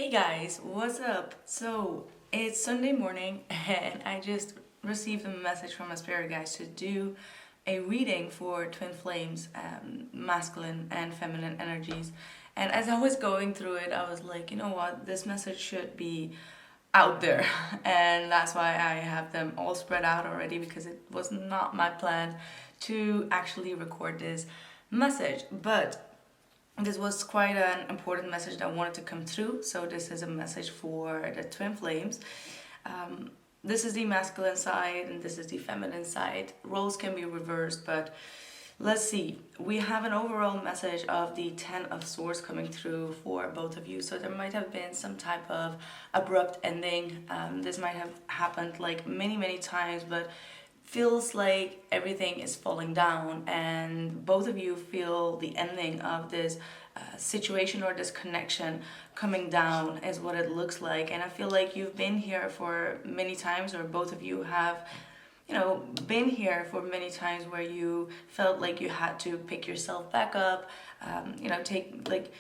Hey guys, what's up? So it's Sunday morning and I just received a message from my spirit guides to do a reading for twin flames, masculine and feminine energies. And as I was going through it, I was like, you know what, this message should be out there. And that's why I have them all spread out already, because it was not my plan to actually record this message. But this was quite an important message that wanted to come through. So this is a message for the twin flames. This is the masculine side and this is the feminine side. Roles can be reversed, but let's see. We have an overall message of the Ten of Swords coming through for both of you. So there might have been some type of abrupt ending. This might have happened like many times, but feels like everything is falling down, and both of you feel the ending of this situation or this connection coming down is what it looks like. And I feel like you've been here for many times, or both of you have been here for many times where you felt like you had to pick yourself back up, take like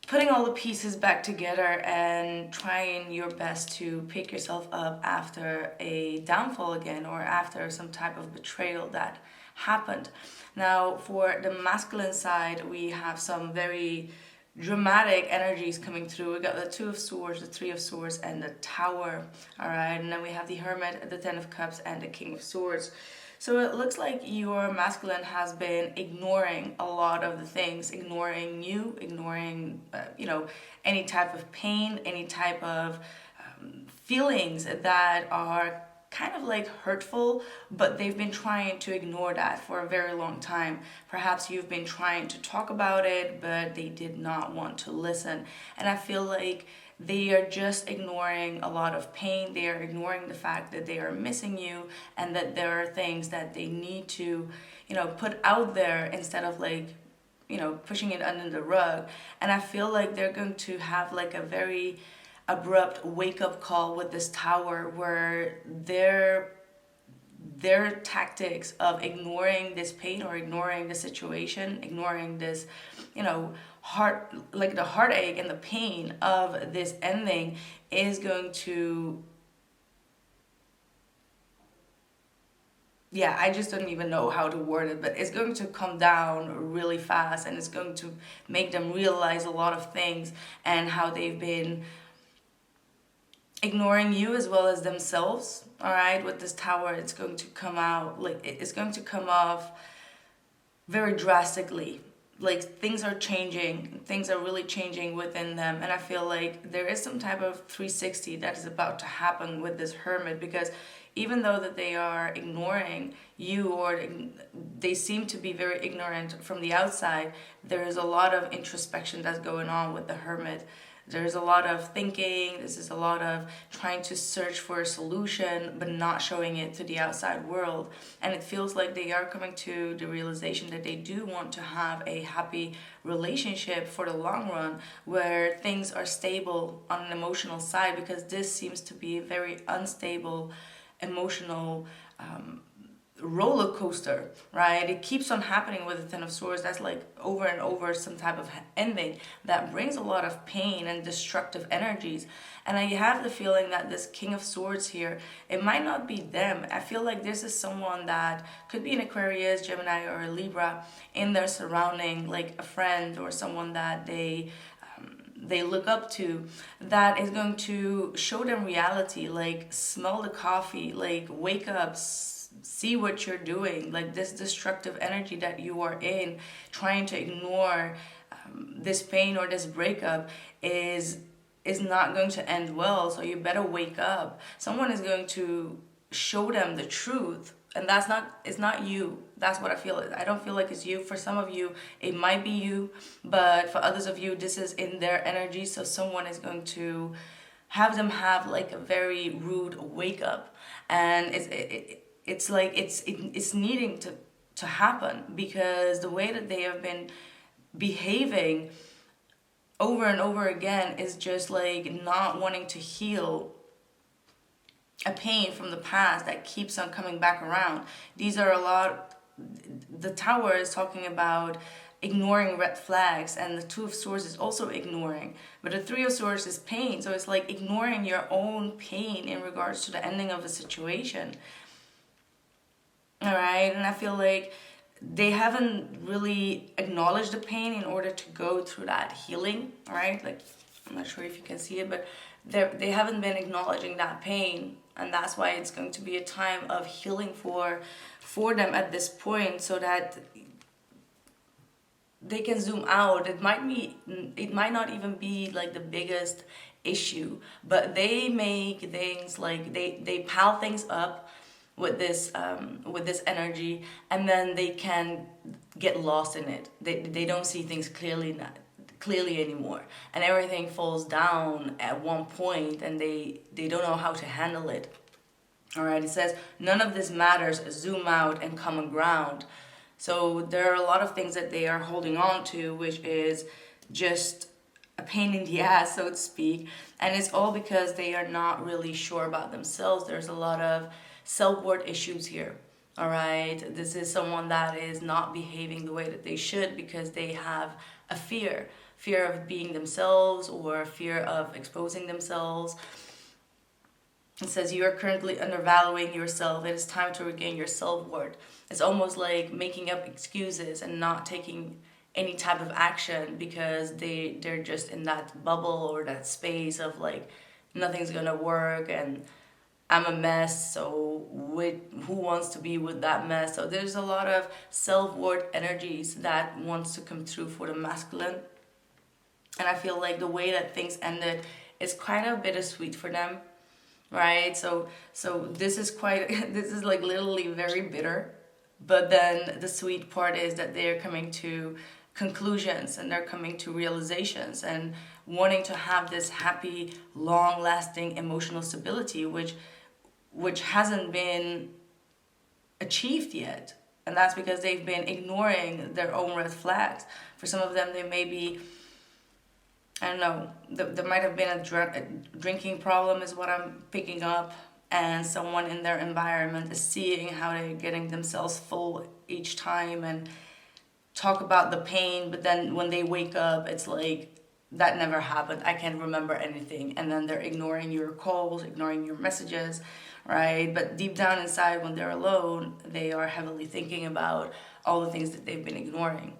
putting all the pieces back together and trying your best to pick yourself up after a downfall again, or after some type of betrayal that happened. Now, for the masculine side, we have some very dramatic energies coming through. We got the Two of Swords, the Three of Swords, and the Tower. All right, and then we have the Hermit, the Ten of Cups, and the King of Swords. So it looks like your masculine has been ignoring a lot of the things, ignoring you, ignoring, any type of pain, any type of feelings that are kind of like hurtful, but they've been trying to ignore that for a very long time. Perhaps you've been trying to talk about it, but they did not want to listen. And I feel like they are just ignoring a lot of pain. They are ignoring the fact that they are missing you, and that there are things that they need to, put out there instead of like, pushing it under the rug. And I feel like they're going to have like a very abrupt wake-up call with this Tower, where their tactics of ignoring this pain or ignoring the situation, ignoring this, heart, like the heartache and the pain of this ending, is going to, yeah, I just don't even know how to word it, but it's going to come down really fast, and it's going to make them realize a lot of things and how they've been ignoring you as well as themselves. All right, with this Tower, it's going to come out like it's going to come off very drastically. Like things are changing, things are really changing within them, and I feel like there is some type of 360 that is about to happen with this Hermit, because even though that they are ignoring you, or they seem to be very ignorant from the outside, there is a lot of introspection that's going on with the Hermit. There's a lot of thinking, this is a lot of trying to search for a solution, but not showing it to the outside world. And it feels like they are coming to the realization that they do want to have a happy relationship for the long run, where things are stable on an emotional side, because this seems to be a very unstable emotional roller coaster, right? It keeps on happening with the Ten of Swords. That's like over and over some type of ending that brings a lot of pain and destructive energies. And I have the feeling that this King of Swords here, it might not be them. I feel like this is someone that could be an Aquarius, Gemini, or a Libra in their surrounding, like a friend or someone that they look up to, that is going to show them reality, like smell the coffee, like wake up, see what you're doing, like this destructive energy that you are in, trying to ignore this pain or this breakup is not going to end well. So you better wake up. Someone is going to show them the truth, and it's not you. That's what I feel. I don't feel like it's you. For some of you it might be you, but for others of you this is in their energy. So someone is going to have them have like a very rude wake up, and it's like it's needing to happen, because the way that they have been behaving over and over again is just like not wanting to heal a pain from the past that keeps on coming back around. These are a lot, the Tower is talking about ignoring red flags, and the Two of Swords is also ignoring. But the Three of Swords is pain, so it's like ignoring your own pain in regards to the ending of a situation. All right, and I feel like they haven't really acknowledged the pain in order to go through that healing, right? Like, I'm not sure if you can see it, but they haven't been acknowledging that pain, and that's why it's going to be a time of healing for them at this point, so that they can zoom out. It might not even be like the biggest issue, but they make things like they pile things up with this energy, and then they can get lost in it. They don't see things clearly anymore, and everything falls down at one point, and they don't know how to handle it. All right, it says none of this matters, zoom out and common ground. So there are a lot of things that they are holding on to, which is just a pain in the ass, so to speak, and it's all because they are not really sure about themselves. There's a lot of self-worth issues here. All right, this is someone that is not behaving the way that they should because they have a fear of being themselves, or fear of exposing themselves. It says you are currently undervaluing yourself. It is time to regain your self-worth. It's almost like making up excuses and not taking any type of action because they're just in that bubble or that space of like nothing's gonna work and I'm a mess, so who wants to be with that mess? So there's a lot of self-worth energies that wants to come through for the masculine. And I feel like the way that things ended is kind of bittersweet for them, right? So this is this is like literally very bitter. But then the sweet part is that they're coming to conclusions and they're coming to realizations and wanting to have this happy, long-lasting emotional stability, which hasn't been achieved yet. And that's because they've been ignoring their own red flags. For some of them, they may be, I don't know, there might have been a drinking problem is what I'm picking up. And someone in their environment is seeing how they're getting themselves full each time and talk about the pain. But then when they wake up, it's like, that never happened. I can't remember anything. And then they're ignoring your calls, ignoring your messages, right? But deep down inside, when they're alone, they are heavily thinking about all the things that they've been ignoring.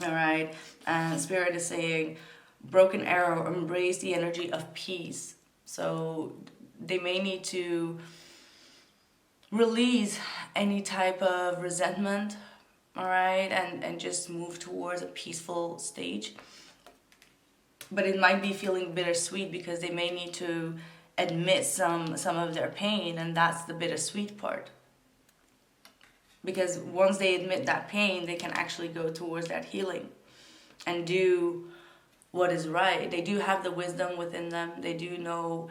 All right. And Spirit is saying, broken arrow, embrace the energy of peace. So they may need to release any type of resentment, all right, and just move towards a peaceful stage. But it might be feeling bittersweet because they may need to admit some of their pain, and that's the bittersweet part. Because once they admit that pain, they can actually go towards that healing and do what is right. They do have the wisdom within them. They do know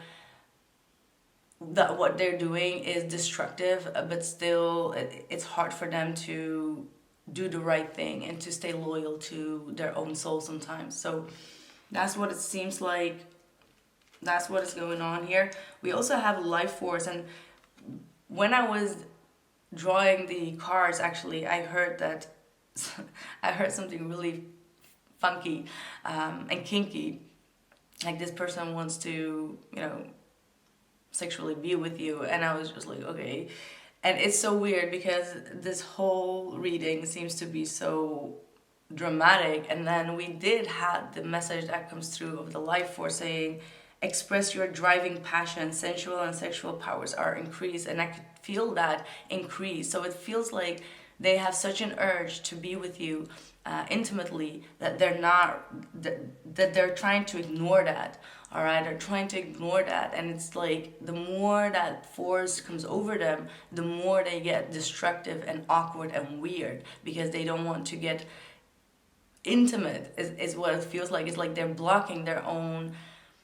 that what they're doing is destructive, but still it's hard for them to do the right thing and to stay loyal to their own soul sometimes. So that's what it seems like. That's what is going on here. We also have life force, and when I was drawing the cards, actually, I heard something really funky and kinky. Like this person wants to, sexually be with you, and I was just like, okay. And it's so weird because this whole reading seems to be so dramatic, and then we did have the message that comes through of the life force saying, express your driving passion, sensual and sexual powers are increased, and I could feel that increase. So it feels like they have such an urge to be with you intimately that they're trying to ignore that. All right, they're trying to ignore that, and it's like the more that force comes over them, the more they get destructive and awkward and weird because they don't want to get intimate. Is what it feels like. It's like they're blocking their own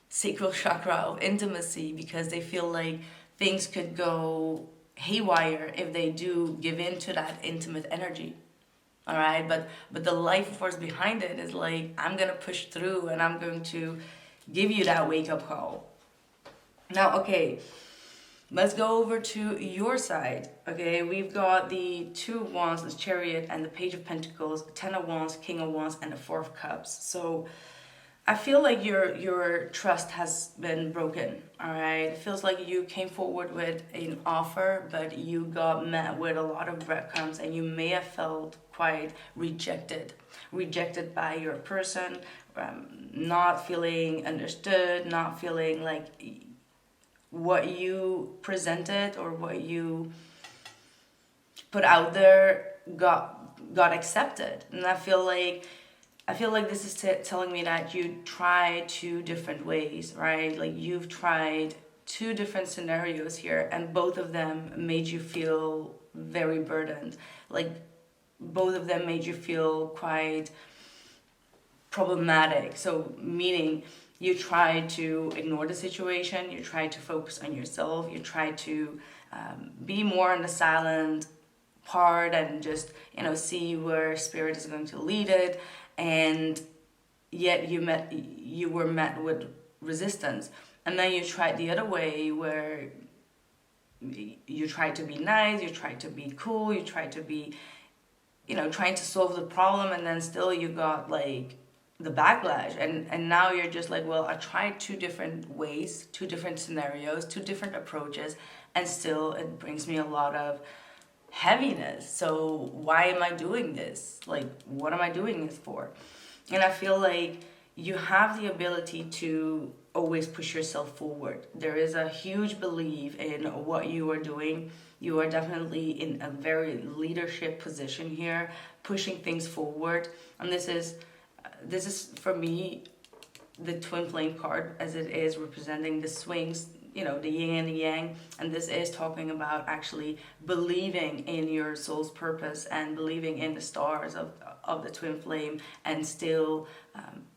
sacral chakra of intimacy because they feel like things could go haywire if they do give in to that intimate energy. All right, but the life force behind it is like, I'm gonna push through and I'm going to give you that wake-up call. Now, okay, Let's go over to your side. Okay, we've got the Two of Wands, the Chariot, and the Page of Pentacles, Ten of Wands, King of Wands, and the Four of Cups. So I feel like your trust has been broken. All right, it feels like you came forward with an offer, but you got met with a lot of breadcrumbs, and you may have felt quite rejected by your person, not feeling understood, not feeling like what you presented or what you put out there got accepted. And I feel like this is telling me that you tried two different ways, right? Like you've tried two different scenarios here, and both of them made you feel very burdened. Like both of them made you feel quite problematic. So meaning you try to ignore the situation, you try to focus on yourself, you try to be more in the silent part and just, see where spirit is going to lead it. And yet you were met with resistance. And then you tried the other way, where you tried to be nice, you tried to be cool, you tried to be, trying to solve the problem, and then still you got like the backlash, and now you're just like, well, I tried two different ways, two different scenarios, two different approaches, and still it brings me a lot of heaviness. So why am I doing this? Like, what am I doing this for? And I feel like you have the ability to always push yourself forward. There is a huge belief in what you are doing. You are definitely in a very leadership position here, pushing things forward. And this is for me the twin flame card, as it is representing the swings, the yin and the yang. And this is talking about actually believing in your soul's purpose and believing in the stars of the twin flame, and still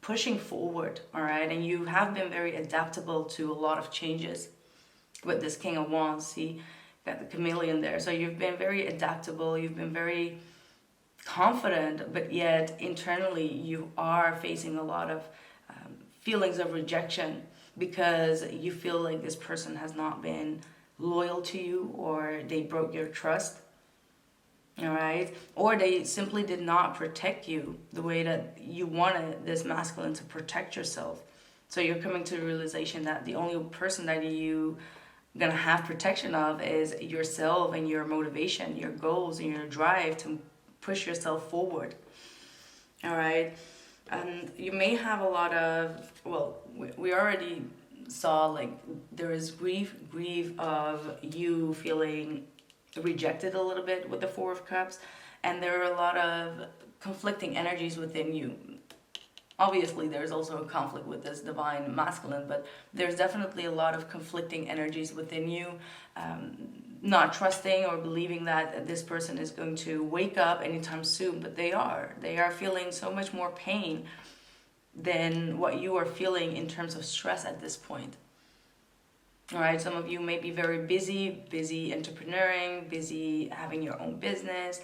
pushing forward. All right, and you have been very adaptable to a lot of changes with this King of Wands. See, got the chameleon there. So you've been very adaptable, you've been very confident, but yet internally you are facing a lot of feelings of rejection, because you feel like this person has not been loyal to you, or they broke your trust. All right, or they simply did not protect you the way that you wanted this masculine to protect yourself. So you're coming to the realization that the only person that you gonna have protection of is yourself, and your motivation, your goals, and your drive to push yourself forward. All right, and you may have a lot of, well, we already saw, like, there is grief of you feeling rejected a little bit with the Four of Cups, and there are a lot of conflicting energies within you. Obviously there's also a conflict with this divine masculine, but there's definitely a lot of conflicting energies within you, not trusting or believing that this person is going to wake up anytime soon, but they are feeling so much more pain than what you are feeling in terms of stress at this point. All right, some of you may be very busy entrepreneuring, busy having your own business,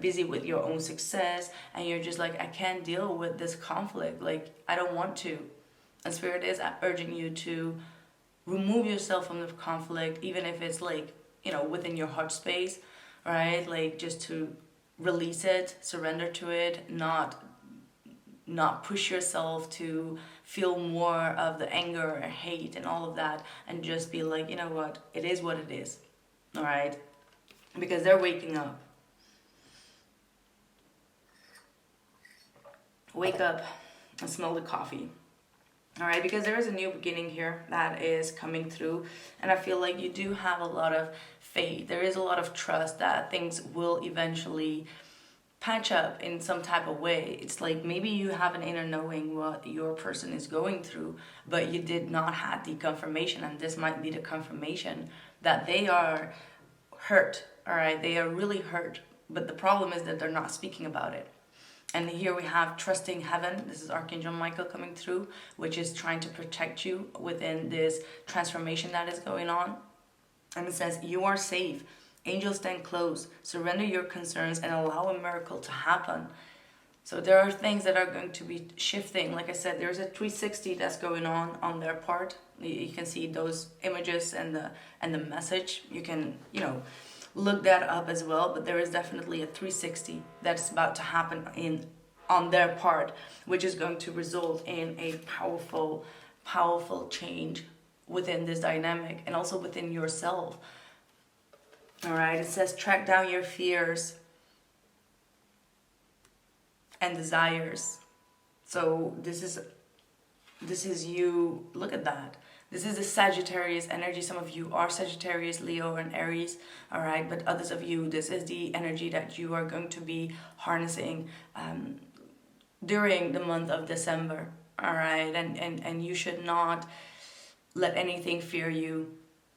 busy with your own success, and you're just like, I can't deal with this conflict. Like, I don't want to. And Spirit is urging you to remove yourself from the conflict, even if it's like, within your heart space, right? Like, just to release it, surrender to it, not push yourself to feel more of the anger or hate and all of that, and just be like, you know what, it is what it is. All right, because they're waking up. Wake up and smell the coffee. All right, because there is a new beginning here that is coming through, and I feel like you do have a lot of faith. There is a lot of trust that things will eventually patch up in some type of way. It's like maybe you have an inner knowing what your person is going through, but you did not have the confirmation, and this might be the confirmation that they are hurt. All right, they are really hurt, but the problem is that they're not speaking about it. And here we have trusting heaven. This is Archangel Michael coming through, which is trying to protect you within this transformation that is going on. And it says, you are safe. Angels stand close. Surrender your concerns and allow a miracle to happen. So there are things that are going to be shifting. Like I said, there's a 360 that's going on their part. You can see those images and the message. You can, you know, look that up as well. But there is definitely a 360 that's about to happen on their part, which is going to result in a powerful change within this dynamic and also within yourself. All right, it says track down your fears and desires. So this is you. Look at that. This is the Sagittarius energy. Some of you are Sagittarius, Leo, and Aries. All right, but others of you, this is the energy that you are going to be harnessing during the month of December. All right, and you should not let anything fear you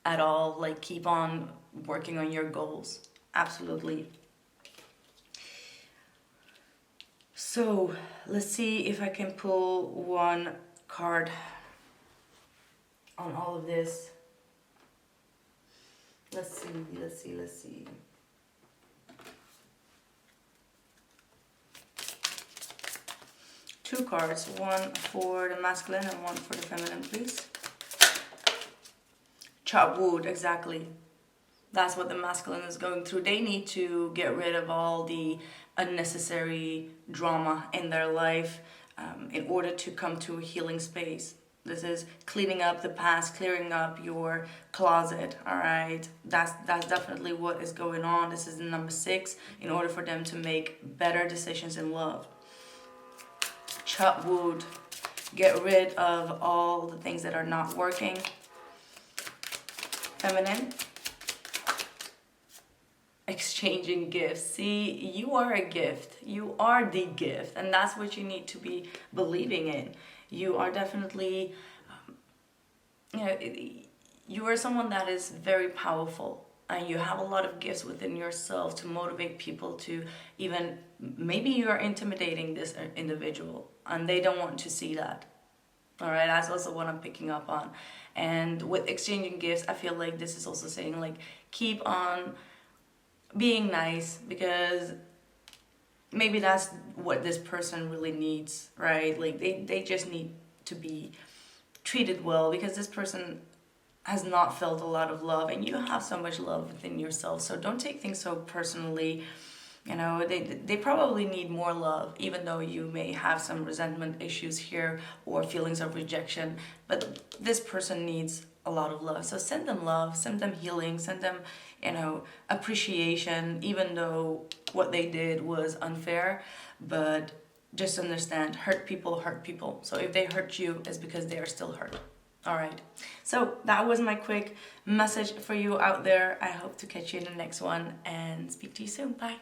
at all. Like, keep on working on your goals. Absolutely. So let's see if I can pull one card on all of this. Let's see. Two cards, one for the masculine and one for the feminine, please. Chop wood, exactly. That's what the masculine is going through. They need to get rid of all the unnecessary drama in their life in order to come to a healing space. This is cleaning up the past, clearing up your closet, all right? That's definitely what is going on. This is the number 6, in order for them to make better decisions in love. Chop wood. Get rid of all the things that are not working. Feminine. Exchanging gifts. See, you are a gift. You are the gift, and that's what you need to be believing in. You are definitely, you are someone that is very powerful, and you have a lot of gifts within yourself to motivate people to even, maybe you are intimidating this individual, and they don't want to see that. All right, that's also what I'm picking up on. And with exchanging gifts, I feel like this is also saying, like, keep on being nice, because maybe that's what this person really needs, right? Like, they just need to be treated well, because this person has not felt a lot of love, and you have so much love within yourself. So don't take things so personally. You know, they probably need more love, even though you may have some resentment issues here or feelings of rejection. But this person needs a lot of love. So send them love, send them healing, send them, appreciation, even though what they did was unfair. But just understand, hurt people hurt people. So if they hurt you, it's because they are still hurt. All right. So that was my quick message for you out there. I hope to catch you in the next one and speak to you soon. Bye.